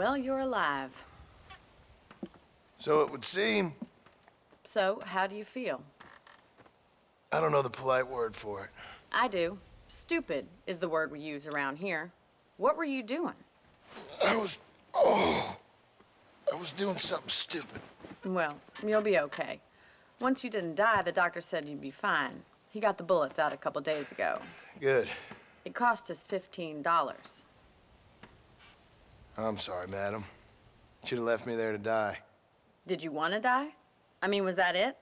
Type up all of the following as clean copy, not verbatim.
Well, you're alive. So it would seem. So, how do you feel? I don't know the polite word for it. I do. Stupid is the word we use around here. What were you doing? I was doing something stupid. Well, you'll be okay. Once you didn't die, the doctor said you'd be fine. He got the bullets out a couple days ago. Good. It cost us $15. I'm sorry, madam. Should have left me there to die. Did you want to die? I mean, was that it?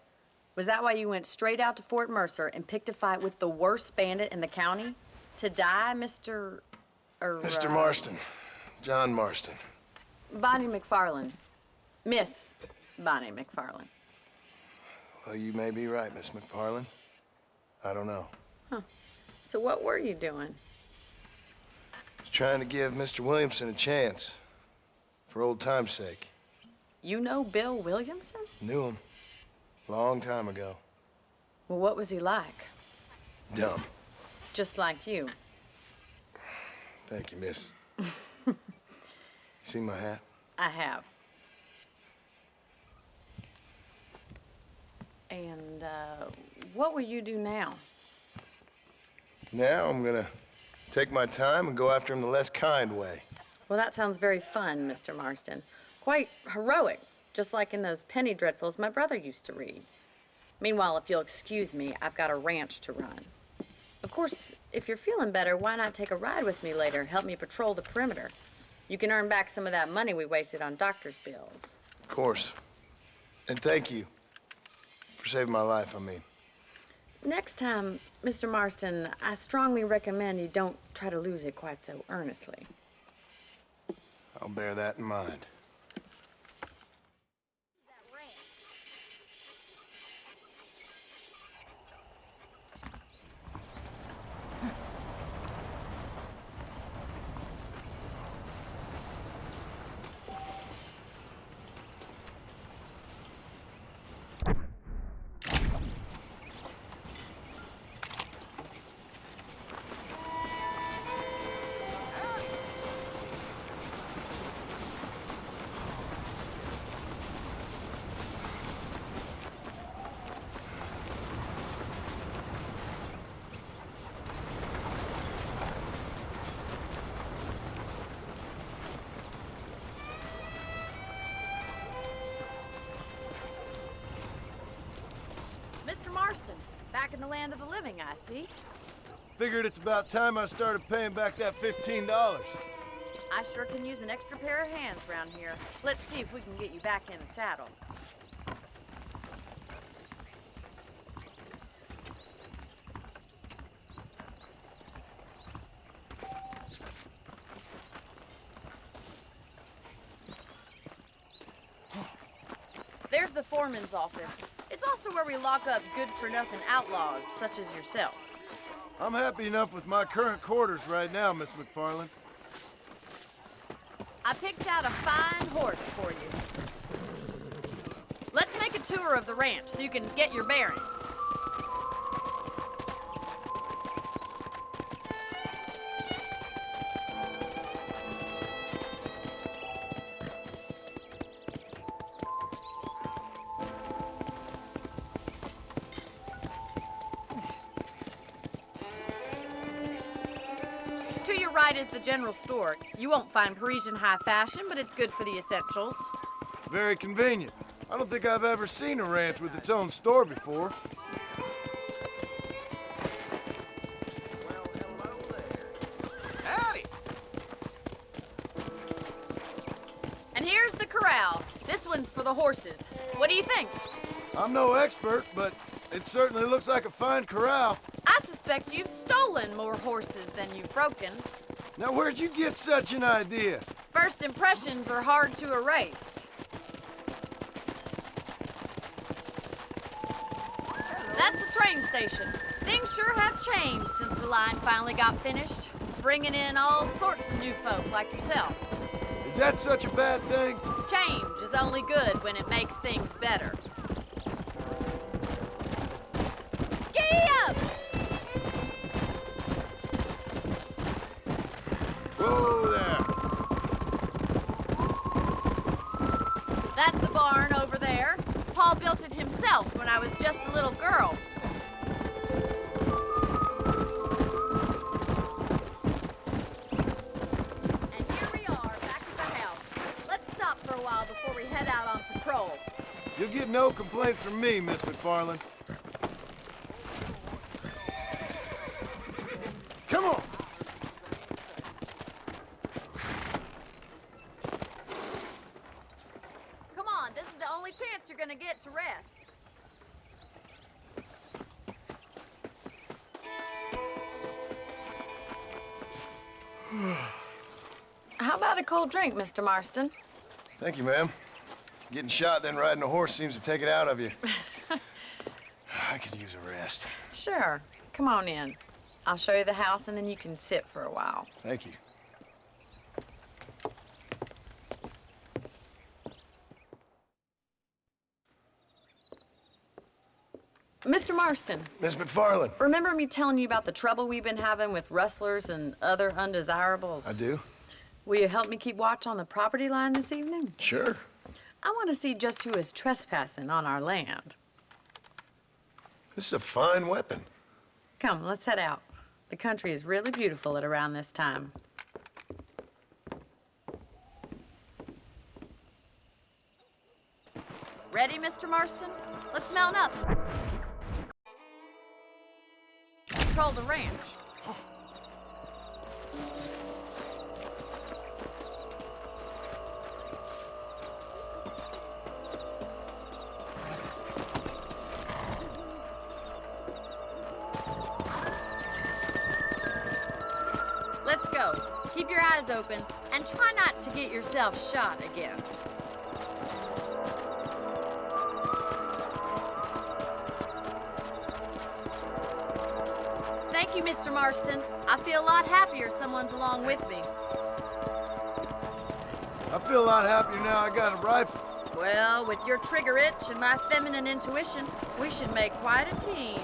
Was that why you went straight out to Fort Mercer and picked a fight with the worst bandit in the county? To die, Mr. Mr. Marston. John Marston. Bonnie McFarland. Miss Bonnie McFarland. Well, you may be right, Miss McFarland. I don't know. Huh. So what were you doing? Was trying to give Mr. Williamson a chance. For old time's sake. You know Bill Williamson? Knew him. Long time ago. Well, what was he like? Dumb. Just like you. Thank you, miss. You see my hat? I have. And, what will you do now? Now I'm gonna take my time and go after him the less kind way. Well, that sounds very fun, Mr. Marston. Quite heroic, just like in those penny dreadfuls my brother used to read. Meanwhile, if you'll excuse me, I've got a ranch to run. Of course, if you're feeling better, why not take a ride with me later? Help me patrol the perimeter. You can earn back some of that money we wasted on doctor's bills. Of course. And thank you. For saving my life, I mean. Next time, Mr. Marston, I strongly recommend you don't try to lose it quite so earnestly. I'll bear that in mind. Mr. Marston, back in the land of the living, I see. Figured it's about time I started paying back that $15. I sure can use an extra pair of hands around here. Let's see if we can get you back in the saddle. There's the foreman's office. It's also where we lock up good-for-nothing outlaws, such as yourself. I'm happy enough with my current quarters right now, Miss McFarland. I picked out a fine horse for you. Let's make a tour of the ranch so you can get your bearings. To your right is the general store. You won't find Parisian high fashion, but it's good for the essentials. Very convenient. I don't think I've ever seen a ranch with its own store before. Well, hello there. Howdy! And here's the corral. This one's for the horses. What do you think? I'm no expert, but it certainly looks like a fine corral. I suspect you've stolen more horses than you've broken. Now, where'd you get such an idea? First impressions are hard to erase. That's the train station. Things sure have changed since the line finally got finished, bringing in all sorts of new folk like yourself. Is that such a bad thing? Change is only good when it makes things better. Giddy up! Whoa there. You'll get no complaints from me, Miss McFarland. Come on! Come on, this is the only chance you're gonna get to rest. How about a cold drink, Mr. Marston? Thank you, ma'am. Getting shot, then riding a horse seems to take it out of you. I could use a rest. Sure. Come on in. I'll show you the house, and then you can sit for a while. Thank you. Mr. Marston, Miss McFarland. remember me telling you about the trouble we've been having with rustlers and other undesirables? I do? Will you help me keep watch on the property line this evening? Sure. I want to see just who is trespassing on our land. This is a fine weapon. Come, let's head out. The country is really beautiful at around this time. Ready, Mr. Marston? Let's mount up. Control the ranch. Let's go. Keep your eyes open and try not to get yourself shot again. Thank you, Mr. Marston. I feel a lot happier someone's along with me. I feel a lot happier now I got a rifle. Well, with your trigger itch and my feminine intuition, we should make quite a team.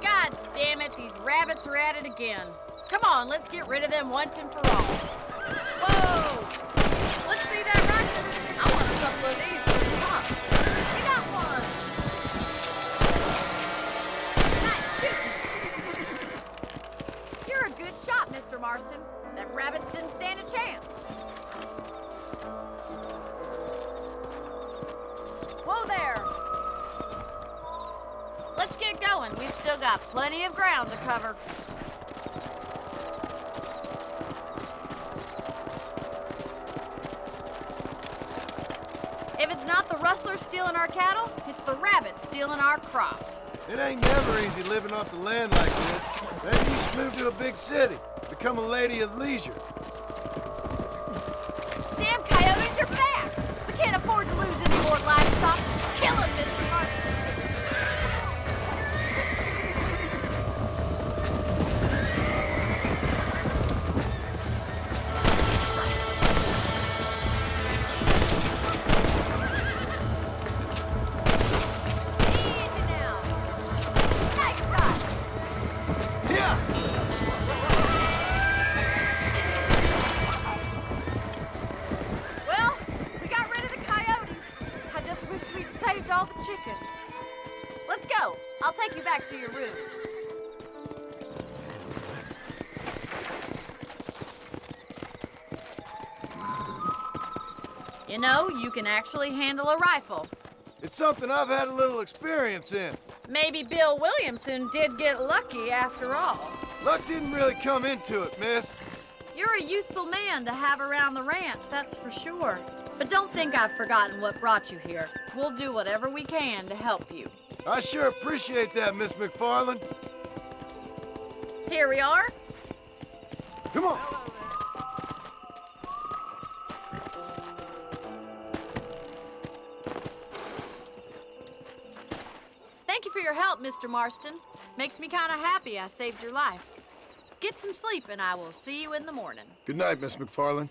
God damn it, these rabbits are at it again. Come on, let's get rid of them once and for all. Whoa! Let's see that rifle. I want a couple of these for the top. We got one. Nice shooting. You're a good shot, Mr. Marston. Them rabbits didn't stand a chance. Whoa there. Let's get going. We've still got plenty of ground to cover. If it's not the rustlers stealing our cattle, it's the rabbits stealing our crops. It ain't never easy living off the land like this. Maybe you should move to a big city, become a lady of leisure. Damn coyotes are back! We can't afford to lose any more livestock. Kill them, Mr. Marston. Easy now. Nice shot. Yeah! Well, we got rid of the coyotes. I just wish we'd saved all the chickens. Let's go. I'll take you back to your room. You know, you can actually handle a rifle. It's something I've had a little experience in. Maybe Bill Williamson did get lucky after all. Luck didn't really come into it, miss. You're a useful man to have around the ranch, that's for sure. But don't think I've forgotten what brought you here. We'll do whatever we can to help you. I sure appreciate that, Miss McFarland. Here we are. Come on. Thank you for your help, Mr. Marston. Makes me kind of happy I saved your life. Get some sleep and I will see you in the morning. Good night, Miss McFarland.